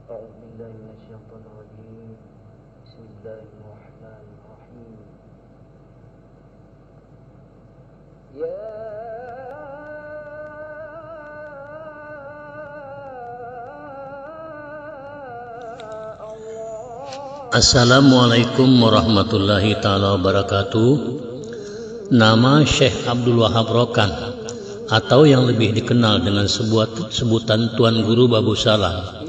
أعوذ بالله من الشيطان الرجيم. بسم الله الرحمن الرحيم. Assalamualaikum warahmatullahi ta'ala wabarakatuh. Nama Syekh Abdul Wahab Rokan, atau yang lebih dikenal dengan sebutan Tuan Guru Babu Salam,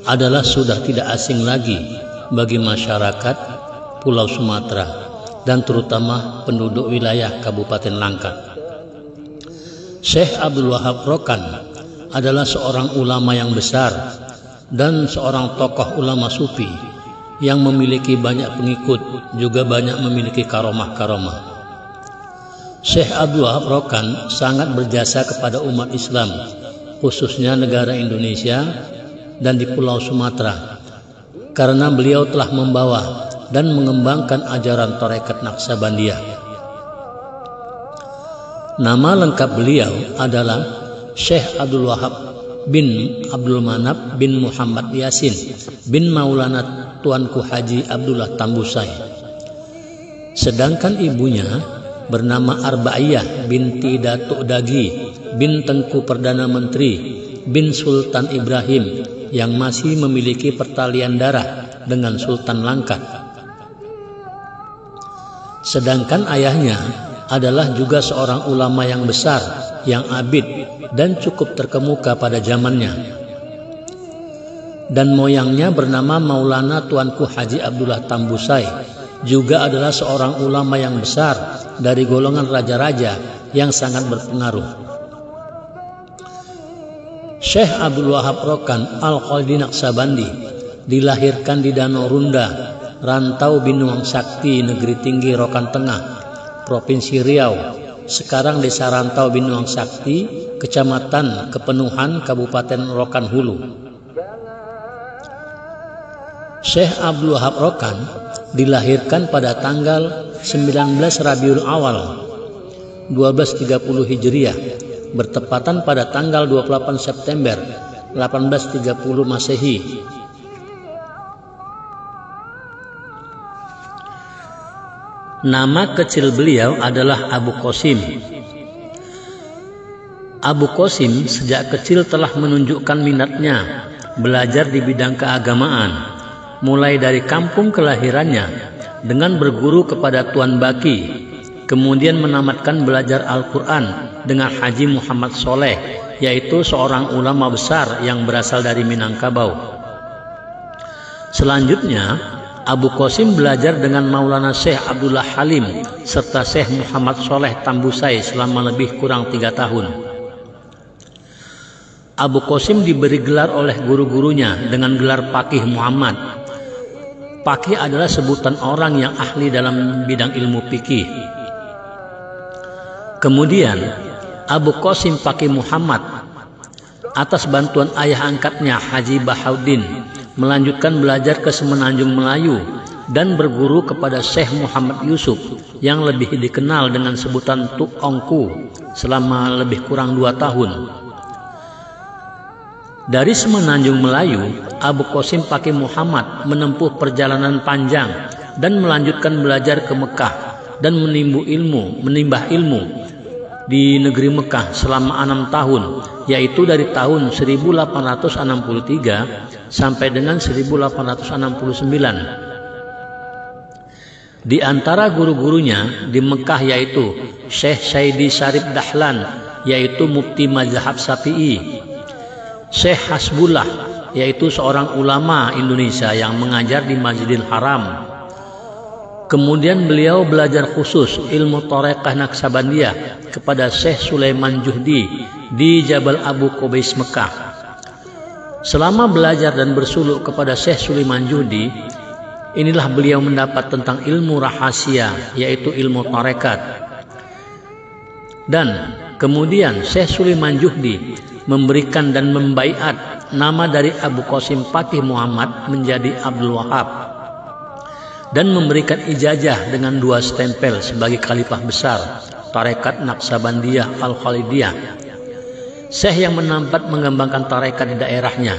adalah sudah tidak asing lagi bagi masyarakat Pulau Sumatera dan terutama penduduk wilayah Kabupaten Langkat. Syekh Abdul Wahab Rokan adalah seorang ulama yang besar dan seorang tokoh ulama sufi yang memiliki banyak pengikut, juga banyak memiliki karomah-karomah. Syekh Abdul Wahab Rokan sangat berjasa kepada umat Islam, khususnya negara Indonesia dan di Pulau Sumatera, karena beliau telah membawa dan mengembangkan ajaran tarekat Naqsabandiyah. Nama lengkap beliau adalah Syekh Abdul Wahab bin Abdul Manap bin Muhammad Yasin bin Maulana Tuanku Haji Abdullah Tambusai. Sedangkan ibunya bernama Arba'iyah binti Datuk Dagi bin Tengku Perdana Menteri bin Sultan Ibrahim yang masih memiliki pertalian darah dengan Sultan Langkat. Sedangkan ayahnya adalah juga seorang ulama yang besar, yang abid dan cukup terkemuka pada zamannya. Dan moyangnya bernama Maulana Tuanku Haji Abdullah Tambusai, juga adalah seorang ulama yang besar dari golongan raja-raja yang sangat berpengaruh. Syekh Abdul Wahab Rokan Al-Khalidi Naqsabandi dilahirkan di Danau Runda, Rantau Binuang Sakti, Negeri Tinggi Rokan Tengah, Provinsi Riau, sekarang Desa Rantau Binuang Sakti, Kecamatan Kepenuhan, Kabupaten Rokan Hulu. Syekh Abdul Wahab Rokan dilahirkan pada tanggal 19 Rabiul Awal 1230 Hijriah, bertepatan pada tanggal 28 September 1830 Masehi. Nama kecil beliau adalah Abu Qasim. Abu Qasim sejak kecil telah menunjukkan minatnya belajar di bidang keagamaan, mulai dari kampung kelahirannya dengan berguru kepada Tuan Baki, kemudian menamatkan belajar Al-Quran dengan Haji Muhammad Soleh, yaitu seorang ulama besar yang berasal dari Minangkabau. Selanjutnya, Abu Qasim belajar dengan Maulana Syekh Abdullah Halim serta Syekh Muhammad Soleh Tambusai selama lebih kurang 3 tahun. Abu Qasim diberi gelar oleh guru-gurunya dengan gelar Pakih Muhammad. Pakih adalah sebutan orang yang ahli dalam bidang ilmu fikih. Kemudian Abu Qasim Pakih Muhammad atas bantuan ayah angkatnya Haji Bahaudin melanjutkan belajar ke Semenanjung Melayu dan berguru kepada Syekh Muhammad Yusuf yang lebih dikenal dengan sebutan Tuk Ongku selama lebih kurang 2 tahun. Dari Semenanjung Melayu, Abu Qasim Pakih Muhammad menempuh perjalanan panjang dan melanjutkan belajar ke Mekah dan menimba ilmu di negeri Mekah selama 6 tahun, yaitu dari tahun 1863 sampai dengan 1869. Di antara guru-gurunya di Mekah yaitu Syekh Saidi Syarif Dahlan, yaitu mufti mazhab Syafi'i, Syekh Hasbullah, yaitu seorang ulama Indonesia yang mengajar di Masjidil Haram. Kemudian beliau belajar khusus ilmu tarekat Naqsabandiyah kepada Syekh Sulaiman Juhdi di Jabal Abu Qubais Mekah. Selama belajar dan bersuluk kepada Syekh Sulaiman Juhdi, inilah beliau mendapat tentang ilmu rahasia, yaitu ilmu tarekat. Dan kemudian Syekh Sulaiman Juhdi memberikan dan membaiat nama dari Abu Qasim Pakih Muhammad menjadi Abdul Wahab dan memberikan ijazah dengan 2 stempel sebagai khalifah besar tarekat Naqsabandiyah Al-Khalidiyah, Syekh yang menampat mengembangkan tarekat di daerahnya.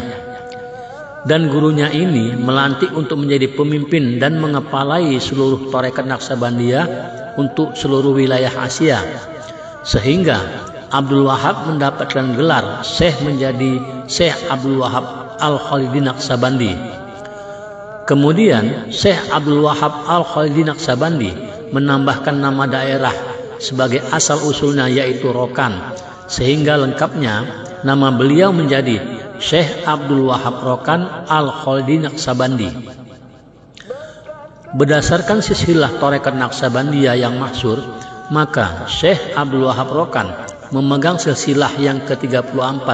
dan gurunya ini melantik untuk menjadi pemimpin dan mengepalai seluruh tarekat Naqsabandiyah untuk seluruh wilayah Asia, sehingga Abdul Wahab mendapatkan gelar Syekh menjadi Syekh Abdul Wahab Al-Khalidi Naqsabandi. Kemudian Syekh Abdul Wahab Al-Khalidi Naqsabandi menambahkan nama daerah sebagai asal usulnya, yaitu Rokan, sehingga lengkapnya nama beliau menjadi Syekh Abdul Wahab Rokan Al-Khalidi Naqsabandi. Berdasarkan silsilah tarekat Naqsabandiyah yang masyhur, maka Syekh Abdul Wahab Rokan memegang silsilah yang ke-34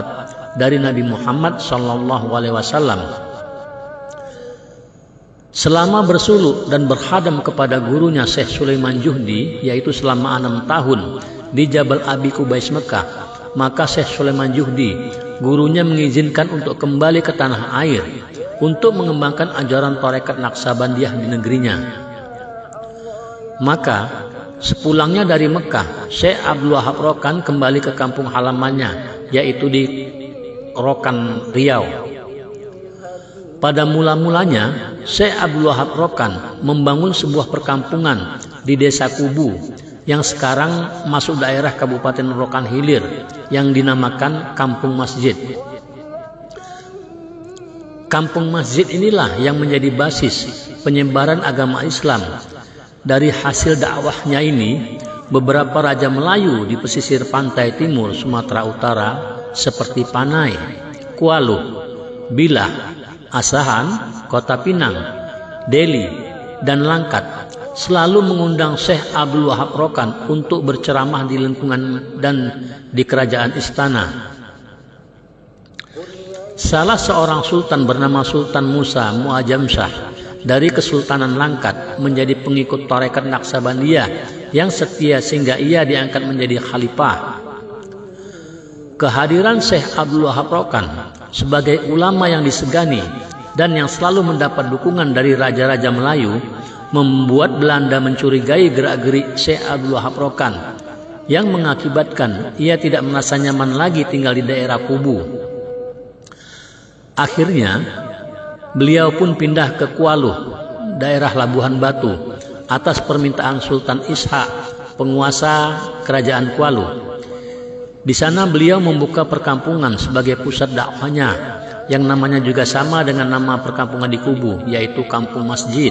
dari Nabi Muhammad SAW. Selama bersuluk dan berkhadam kepada gurunya Syekh Sulaiman Juhdi, yaitu selama 6 tahun di Jabal Abi Qubais Mekah, maka Syekh Sulaiman Juhdi, gurunya, mengizinkan untuk kembali ke tanah air untuk mengembangkan ajaran tarekat Naqsabandiyah di negerinya. Maka sepulangnya dari Mekah, Syekh Abdul Wahab Rokan kembali ke kampung halamannya, yaitu di Rokan, Riau. Pada mula-mulanya, Syekh Abdul Wahab Rokan membangun sebuah perkampungan di Desa Kubu yang sekarang masuk daerah Kabupaten Rokan Hilir yang dinamakan Kampung Masjid. Kampung Masjid inilah yang menjadi basis penyebaran agama Islam. Dari hasil dakwahnya ini, beberapa raja Melayu di pesisir pantai timur Sumatera Utara seperti Panai, Kualuh, Bilah, Asahan, Kota Pinang, Deli, dan Langkat selalu mengundang Syekh Abdul Wahab Rokan untuk berceramah di lingkungan dan di kerajaan istana. Salah seorang sultan bernama Sultan Musa Mu'ajam Shah dari Kesultanan Langkat menjadi pengikut tarekat Naqsabandiyah yang setia sehingga ia diangkat menjadi khalifah. Kehadiran Syekh Abdul Wahab Rokan sebagai ulama yang disegani dan yang selalu mendapat dukungan dari raja-raja Melayu membuat Belanda mencurigai gerak-gerik Syekh Abdul Wahab Rokan, yang mengakibatkan ia tidak merasa nyaman lagi tinggal di daerah Kubu. Akhirnya beliau pun pindah ke Kualuh, daerah Labuhan Batu, atas permintaan Sultan Ishak, penguasa kerajaan Kualuh. Di sana beliau membuka perkampungan sebagai pusat dakwahnya, yang namanya juga sama dengan nama perkampungan di Kubu, yaitu Kampung Masjid.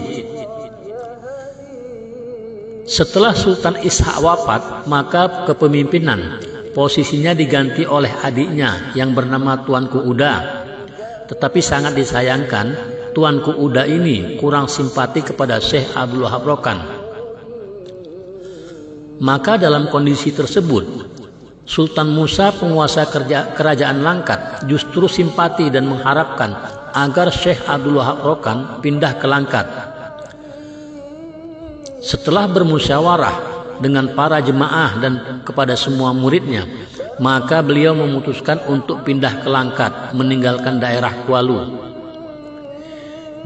Setelah Sultan Ishak wafat, maka kepemimpinan posisinya diganti oleh adiknya yang bernama Tuanku Uda. Tetapi sangat disayangkan, Tuanku Uda ini kurang simpati kepada Syekh Abdul Wahab Rokan. Maka dalam kondisi tersebut, Sultan Musa, penguasa kerajaan Langkat, justru simpati dan mengharapkan agar Syekh Abdul Wahab Rokan pindah ke Langkat. Setelah bermusyawarah dengan para jemaah dan kepada semua muridnya, maka beliau memutuskan untuk pindah ke Langkat, meninggalkan daerah Kualuh.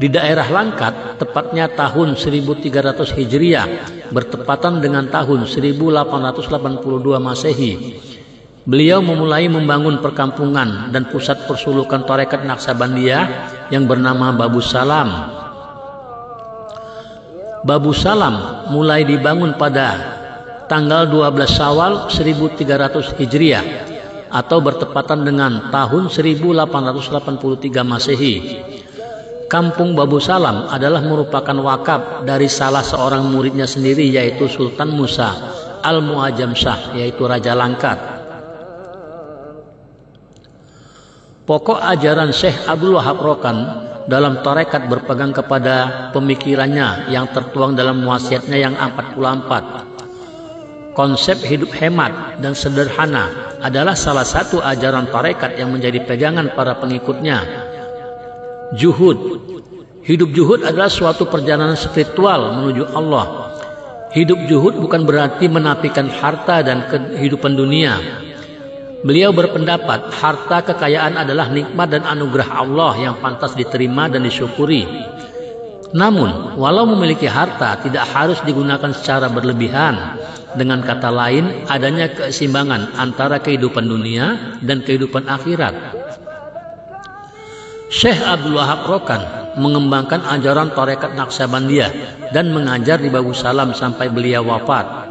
Di daerah Langkat, tepatnya tahun 1300 Hijriah, bertepatan dengan tahun 1882 Masehi, beliau memulai membangun perkampungan dan pusat persulukan tarekat Naqsabandiyah yang bernama Babu Salam. Babu Salam mulai dibangun pada tanggal 12 Syawal 1300 Hijriah atau bertepatan dengan tahun 1883 Masehi. Kampung Babu Salam adalah merupakan wakaf dari salah seorang muridnya sendiri, yaitu Sultan Musa Al-Mu'ajam Shah, yaitu Raja Langkat. Pokok ajaran Syekh Abdul Wahab Rokan dalam tarekat berpegang kepada pemikirannya yang tertuang dalam wasiatnya yang 44. Konsep hidup hemat dan sederhana adalah salah satu ajaran tarekat yang menjadi pegangan para pengikutnya. Juhud. Hidup juhud adalah suatu perjalanan spiritual menuju Allah. Hidup juhud bukan berarti menafikan harta dan kehidupan dunia. Beliau berpendapat harta kekayaan adalah nikmat dan anugerah Allah yang pantas diterima dan disyukuri. Namun, walau memiliki harta tidak harus digunakan secara berlebihan. Dengan kata lain, adanya keseimbangan antara kehidupan dunia dan kehidupan akhirat. Syekh Abdul Wahab Rokan mengembangkan ajaran tarekat Naqsabandiyah dan mengajar di Babu Salam sampai beliau wafat.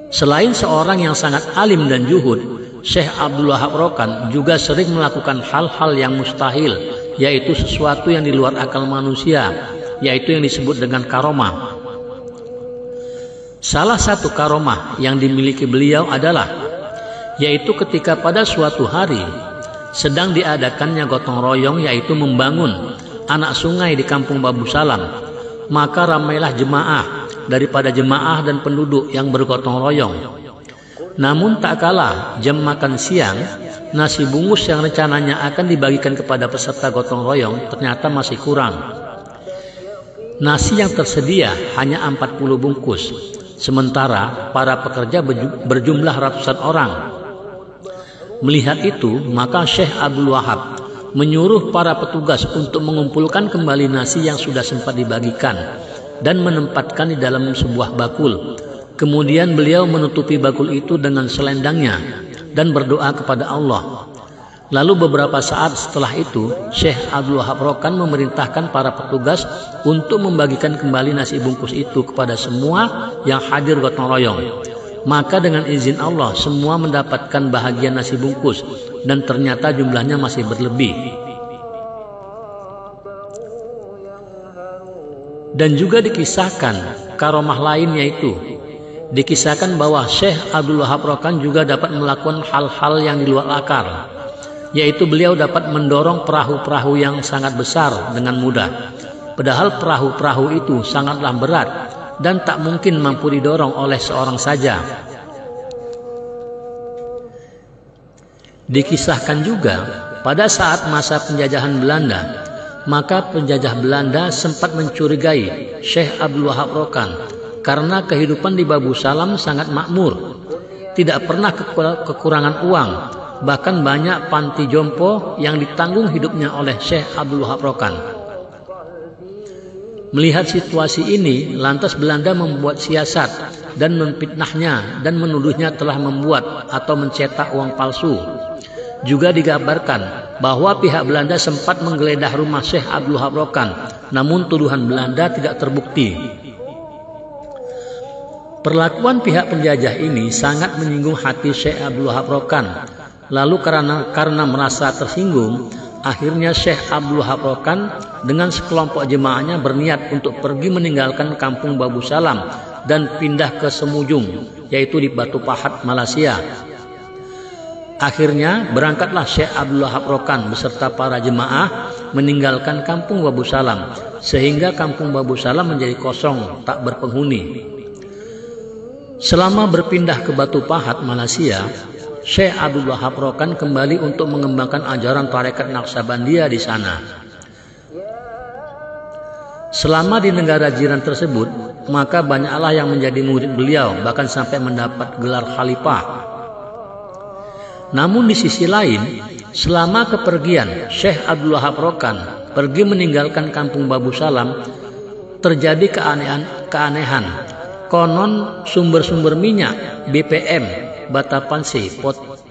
Selain seorang yang sangat alim dan juhud, Syekh Abdul Wahab Rokan juga sering melakukan hal-hal yang mustahil, yaitu sesuatu yang di luar akal manusia, yaitu yang disebut dengan karomah. Salah satu karomah yang dimiliki beliau adalah, yaitu ketika pada suatu hari sedang diadakannya gotong royong, yaitu membangun anak sungai di kampung Babu Salam, maka ramailah jemaah daripada jemaah dan penduduk yang bergotong royong. Namun tak kalah jam makan siang, nasi bungkus yang rencananya akan dibagikan kepada peserta gotong royong ternyata masih kurang. Nasi yang tersedia hanya 40 bungkus, sementara para pekerja berjumlah ratusan orang. Melihat itu, maka Syekh Abdul Wahab menyuruh para petugas untuk mengumpulkan kembali nasi yang sudah sempat dibagikan dan menempatkan di dalam sebuah bakul. Kemudian beliau menutupi bakul itu dengan selendangnya dan berdoa kepada Allah. Lalu beberapa saat setelah itu, Syekh Abdul Wahab Rokan memerintahkan para petugas untuk membagikan kembali nasi bungkus itu kepada semua yang hadir gotong royong. Maka dengan izin Allah semua mendapatkan bahagian nasi bungkus, dan ternyata jumlahnya masih berlebih. Dan juga dikisahkan karomah lain, yaitu dikisahkan bahwa Syekh Abdul Wahab Rokan juga dapat melakukan hal-hal yang di luar akal, yaitu beliau dapat mendorong perahu-perahu yang sangat besar dengan mudah. Padahal perahu-perahu itu sangatlah berat dan tak mungkin mampu didorong oleh seorang saja. Dikisahkan juga pada saat masa penjajahan Belanda, maka penjajah Belanda sempat mencurigai Syekh Abdul Wahab Rokan karena kehidupan di Babu Salam sangat makmur, tidak pernah kekurangan uang, bahkan banyak panti jompo yang ditanggung hidupnya oleh Syekh Abdul Wahab Rokan. Melihat situasi ini, lantas Belanda membuat siasat dan memfitnahnya dan menuduhnya telah membuat atau mencetak uang palsu. Juga digambarkan bahwa pihak Belanda sempat menggeledah rumah Syekh Abdul Wahab Rokan, namun tuduhan Belanda tidak terbukti. Perlakuan pihak penjajah ini sangat menyinggung hati Syekh Abdul Wahab Rokan. Lalu karena merasa tersinggung, akhirnya Syekh Abdul Wahab Rokan dengan sekelompok jemaahnya berniat untuk pergi meninggalkan kampung Babu Salam dan pindah ke Semujung, yaitu di Batu Pahat, Malaysia. Akhirnya berangkatlah Syekh Abdul Wahab Rokan beserta para jemaah meninggalkan kampung Babu Salam, sehingga kampung Babu Salam menjadi kosong, tak berpenghuni. Selama berpindah ke Batu Pahat, Malaysia, Syekh Abdul Wahab Rokan kembali untuk mengembangkan ajaran tarekat Naqsabandiyah di sana. Selama di negara jiran tersebut, maka banyaklah yang menjadi murid beliau, bahkan sampai mendapat gelar khalifah. Namun di sisi lain, selama kepergian Syekh Abdul Wahab Rokan pergi meninggalkan kampung Babu Salam, terjadi keanehan. Konon sumber-sumber minyak BPM Batapansi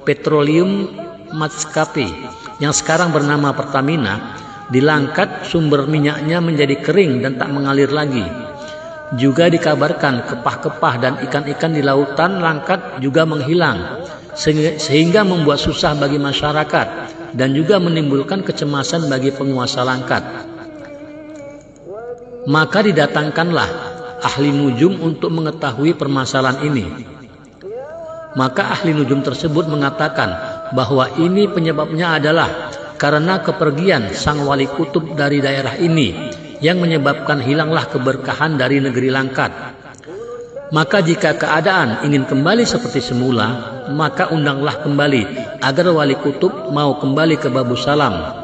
Petroleum Maskapai yang sekarang bernama Pertamina dilangkat sumber minyaknya menjadi kering dan tak mengalir lagi. Juga dikabarkan kepah-kepah dan ikan-ikan di lautan langkat juga menghilang, sehingga membuat susah bagi masyarakat dan juga menimbulkan kecemasan bagi penguasa langkat. Maka didatangkanlah ahli nujum untuk mengetahui permasalahan ini. Maka ahli nujum tersebut mengatakan bahwa ini penyebabnya adalah karena kepergian sang wali kutub dari daerah ini yang menyebabkan hilanglah keberkahan dari negeri langkat. Maka jika keadaan ingin kembali seperti semula, maka undanglah kembali agar wali kutub mau kembali ke Babu Salam.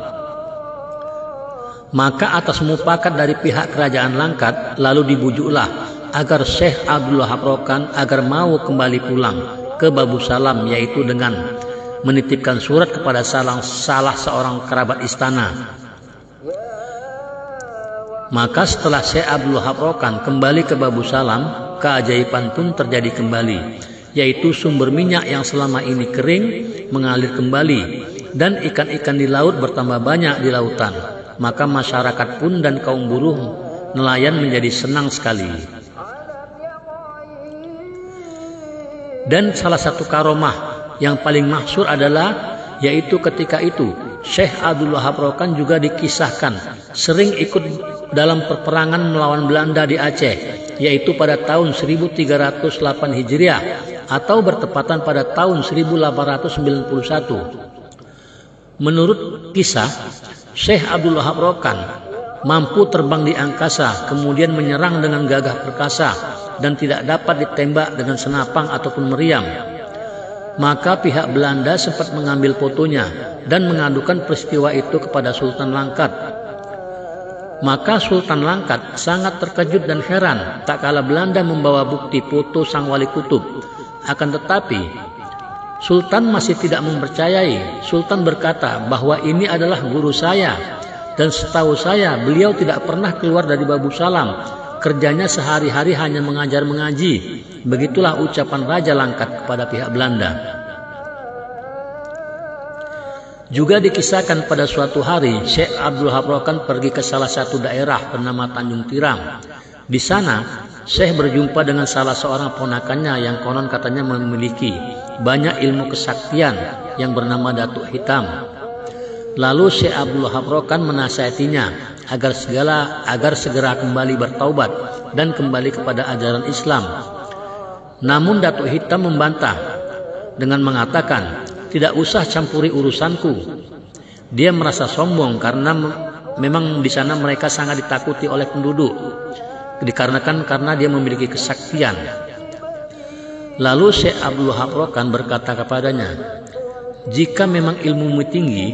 Maka atas mufakat dari pihak kerajaan langkat, lalu dibujuklah agar Syekh Abdul Wahab Rokan agar mau kembali pulang ke Babu Salam, yaitu dengan menitipkan surat kepada salah seorang kerabat istana. Maka setelah Syekh Abdul Wahab Rokan kembali ke Babu Salam, keajaiban pun terjadi kembali, yaitu sumber minyak yang selama ini kering mengalir kembali, dan ikan-ikan di laut bertambah banyak di lautan. Maka masyarakat pun dan kaum buruh nelayan menjadi senang sekali. Dan salah satu karomah yang paling masyhur adalah yaitu ketika itu Syekh Abdul Wahab Rokan juga dikisahkan sering ikut dalam peperangan melawan Belanda di Aceh, yaitu pada tahun 1308 Hijriah atau bertepatan pada tahun 1891. Menurut kisah, Syekh Abdul Wahab Rokan mampu terbang di angkasa, kemudian menyerang dengan gagah perkasa dan tidak dapat ditembak dengan senapang ataupun meriam. Maka pihak Belanda sempat mengambil fotonya dan mengadukan peristiwa itu kepada Sultan Langkat. Maka Sultan Langkat sangat terkejut dan heran tak kala Belanda membawa bukti foto sang wali kutub. Akan tetapi Sultan masih tidak mempercayai. Sultan berkata bahwa ini adalah guru saya, dan setahu saya beliau tidak pernah keluar dari Babu Salam. Kerjanya sehari-hari hanya mengajar mengaji. Begitulah ucapan Raja Langkat kepada pihak Belanda. Juga dikisahkan pada suatu hari Syekh Abdul Wahab Rokan pergi ke salah satu daerah bernama Tanjung Tiram. Di sana Syekh berjumpa dengan salah seorang ponakannya yang konon katanya memiliki banyak ilmu kesaktian yang bernama Datuk Hitam. Lalu Syekh Abdul Wahab Rokan menasihatinya agar segera kembali bertaubat dan kembali kepada ajaran Islam. Namun Datuk Hitam membantah dengan mengatakan, tidak usah campuri urusanku. Dia merasa sombong karena memang di sana mereka sangat ditakuti oleh penduduk, karena dia memiliki kesaktian. Lalu Syekh Abdul Wahab Rokan berkata kepadanya, jika memang ilmumu tinggi,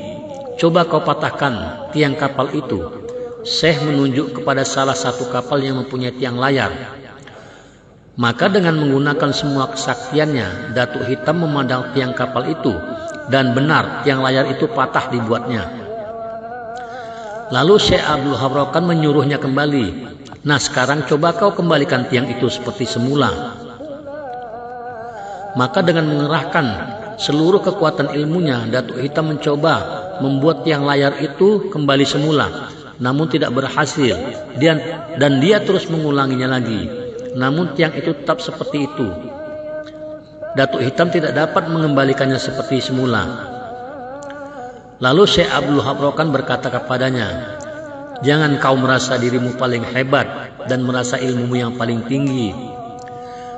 coba kau patahkan tiang kapal itu. Syekh menunjuk kepada salah satu kapal yang mempunyai tiang layar. Maka dengan menggunakan semua kesaktiannya, Datuk Hitam memandang tiang kapal itu, dan benar tiang layar itu patah dibuatnya. Lalu Syekh Abdul Wahab Rokan menyuruhnya kembali. Nah, sekarang coba kau kembalikan tiang itu seperti semula. Maka dengan mengerahkan seluruh kekuatan ilmunya, Datuk Hitam mencoba membuat tiang layar itu kembali semula. Namun tidak berhasil, dan dia terus mengulanginya lagi. Namun tiang itu tetap seperti itu. Datuk Hitam tidak dapat mengembalikannya seperti semula. Lalu Syekh Abdul Wahab Rokan berkata kepadanya, jangan kau merasa dirimu paling hebat dan merasa ilmumu yang paling tinggi.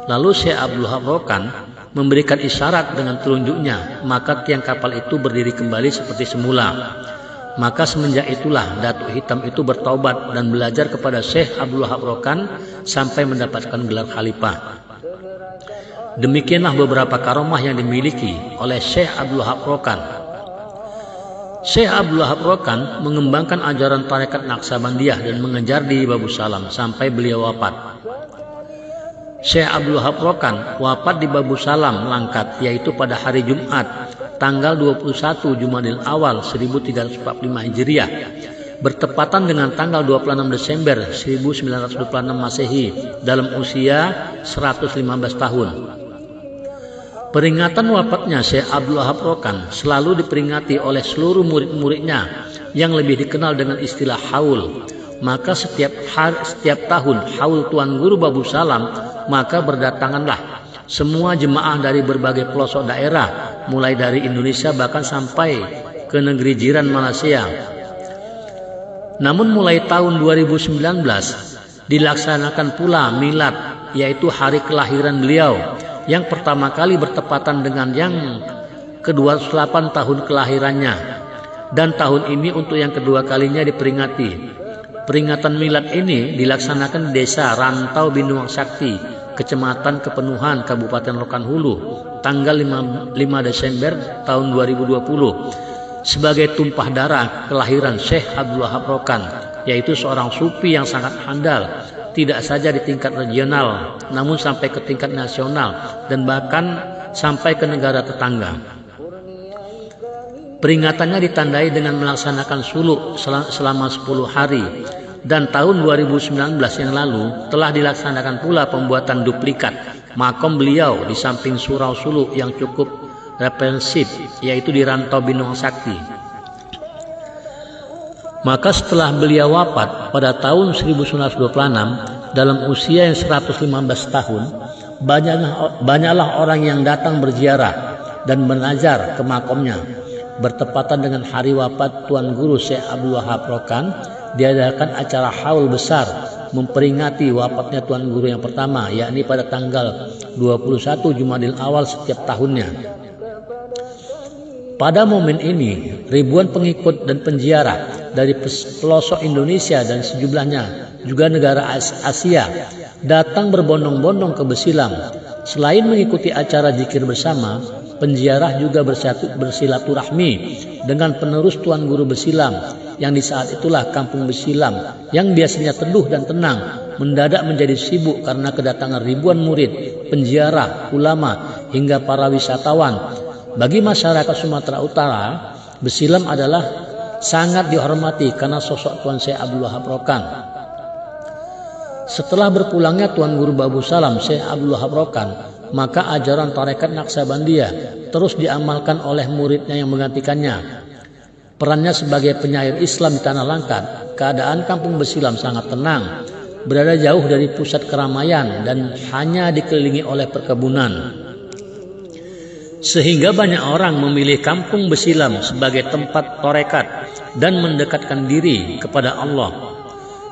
Lalu Syekh Abdul Wahab Rokan memberikan isyarat dengan telunjuknya, maka tiang kapal itu berdiri kembali seperti semula. Maka semenjak itulah Datuk Hitam itu bertaubat dan belajar kepada Syekh Abdul Wahab Rokan sampai mendapatkan gelar khalifah. Demikianlah beberapa karomah yang dimiliki oleh Syekh Abdul Wahab Rokan. Syekh Abdul Wahab Rokan mengembangkan ajaran tarekat Naqsabandiyah dan mengejar di Babu Salam sampai beliau wafat. Syekh Abdul Wahab Rokan wafat di Babu Salam, Langkat, yaitu pada hari Jumat tanggal 21 Jumadil Awal 1345 Hijriah, bertepatan dengan tanggal 26 Desember 1926 Masehi, dalam usia 115 tahun. Peringatan wafatnya Syekh Abdul Wahab Rokan selalu diperingati oleh seluruh murid-muridnya yang lebih dikenal dengan istilah haul. Maka setiap tahun haul Tuan Guru Babu Salam, maka berdatanganlah semua jemaah dari berbagai pelosok daerah, mulai dari Indonesia bahkan sampai ke negeri jiran Malaysia. Namun mulai tahun 2019 dilaksanakan pula milad, yaitu hari kelahiran beliau, yang pertama kali bertepatan dengan yang ke-28 tahun kelahirannya, dan tahun ini untuk yang kedua kalinya diperingati. Peringatan milad ini dilaksanakan di desa Rantau Binuang Sakti, Kecamatan Kepenuhan, Kabupaten Rokan Hulu, tanggal 5 Desember tahun 2020, sebagai tumpah darah kelahiran Syekh Abdul Wahab Rokan, yaitu seorang sufi yang sangat handal, tidak saja di tingkat regional, namun sampai ke tingkat nasional dan bahkan sampai ke negara tetangga. Peringatannya ditandai dengan melaksanakan suluk selama 10 hari. Dan tahun 2019 yang lalu telah dilaksanakan pula pembuatan duplikat makom beliau di samping surau suluk yang cukup repensif, yaitu di Rantau Binoang Sakti. Maka setelah beliau wafat pada tahun 1926 dalam usia yang 115 tahun, banyaklah orang yang datang berziarah dan mengajar ke makamnya. Bertepatan dengan hari wafat Tuan Guru Syekh Abdul Wahab Rokan, diadakan acara haul besar memperingati wafatnya Tuan Guru yang pertama, yakni pada tanggal 21 Jumadil Awal setiap tahunnya. Pada momen ini, ribuan pengikut dan penziarah dari pelosok Indonesia dan sejumlahnya juga negara Asia datang berbondong-bondong ke Besilam. Selain mengikuti acara zikir bersama, penziarah juga bersilaturahmi dengan penerus Tuan Guru Besilam, yang di saat itulah kampung Besilam yang biasanya teduh dan tenang mendadak menjadi sibuk karena kedatangan ribuan murid, penziarah, ulama, hingga para wisatawan. Bagi masyarakat Sumatera Utara, Besilam adalah sangat dihormati karena sosok Tuan Syekh Abdul Wahab Rokan. Setelah berpulangnya Tuan Guru Babu Salam Syekh Abdul Wahab Rokan, maka ajaran tarekat Naqsabandiyah terus diamalkan oleh muridnya yang menggantikannya. Perannya sebagai penyair Islam di Tanah Langkat, keadaan kampung Besilam sangat tenang, berada jauh dari pusat keramaian dan hanya dikelilingi oleh perkebunan. Sehingga banyak orang memilih kampung Besilam sebagai tempat tarekat dan mendekatkan diri kepada Allah.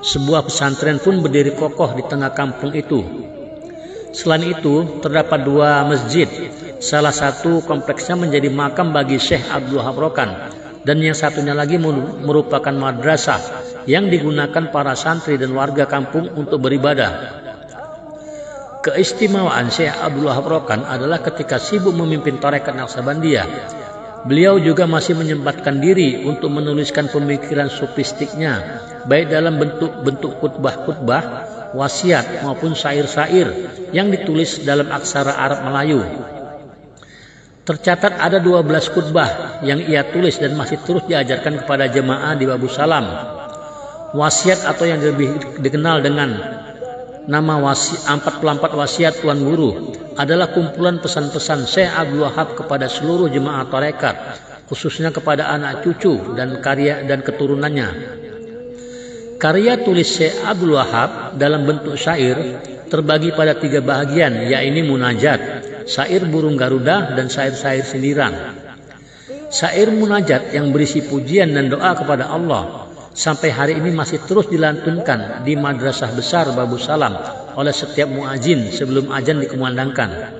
Sebuah pesantren pun berdiri kokoh di tengah kampung itu. Selain itu, terdapat dua masjid. Salah satu kompleksnya menjadi makam bagi Syekh Abdul Wahab Rokan, dan yang satunya lagi merupakan madrasah yang digunakan para santri dan warga kampung untuk beribadah. Keistimewaan Syekh Abdul Wahab Rokan adalah ketika sibuk memimpin tarekat Naqsabandiyah, beliau juga masih menyempatkan diri untuk menuliskan pemikiran sufistiknya, baik dalam bentuk khutbah-khutbah, wasiat maupun syair-syair yang ditulis dalam aksara Arab Melayu. Tercatat ada 12 khutbah yang ia tulis dan masih terus diajarkan kepada jemaah di Babu Salam. Wasiat atau yang lebih dikenal dengan nama 44 wasiat Tuan Guru adalah kumpulan pesan-pesan Syekh Abdul Wahab kepada seluruh jemaah tarekat, khususnya kepada anak cucu dan keturunannya. Karya tulis Syekh Abdul Wahab dalam bentuk syair terbagi pada 3 bahagian, yaitu munajat, syair burung Garuda, dan syair-syair sindiran. Syair munajat yang berisi pujian dan doa kepada Allah sampai hari ini masih terus dilantunkan di Madrasah Besar Babu Salam oleh setiap muadzin sebelum azan dikumandangkan.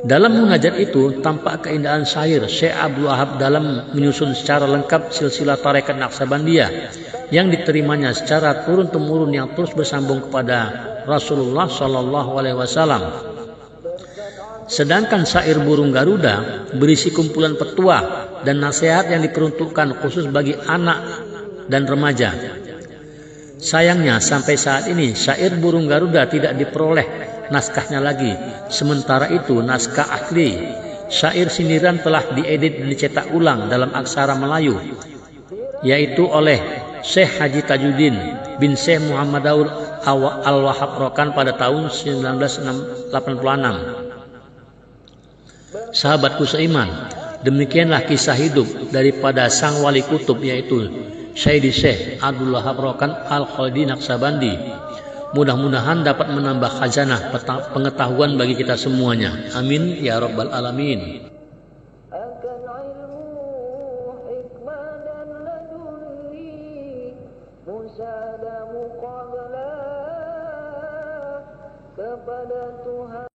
Dalam munajat itu tampak keindahan syair Syekh Abdul Wahab dalam menyusun secara lengkap silsilah tarekat Naqsabandiyah yang diterimanya secara turun-temurun yang terus bersambung kepada Rasulullah SAW. Sedangkan syair burung Garuda berisi kumpulan petuah dan nasihat yang diperuntukkan khusus bagi anak dan remaja. Sayangnya sampai saat ini syair burung Garuda tidak diperoleh naskahnya lagi. Sementara itu naskah asli syair sindiran telah diedit dan dicetak ulang dalam aksara Melayu, yaitu oleh Syekh Haji Tajuddin bin Syekh Muhammad Al-Wahab Rokan pada tahun 1986. Sahabatku seiman, demikianlah kisah hidup daripada sang wali kutub, yaitu Syekh Abdul Wahab Rokan Al-Khalidi Naqsabandi. Mudah-mudahan dapat menambah khazanah pengetahuan bagi kita semuanya. Amin ya rabbal alamin. Kepada Tuhan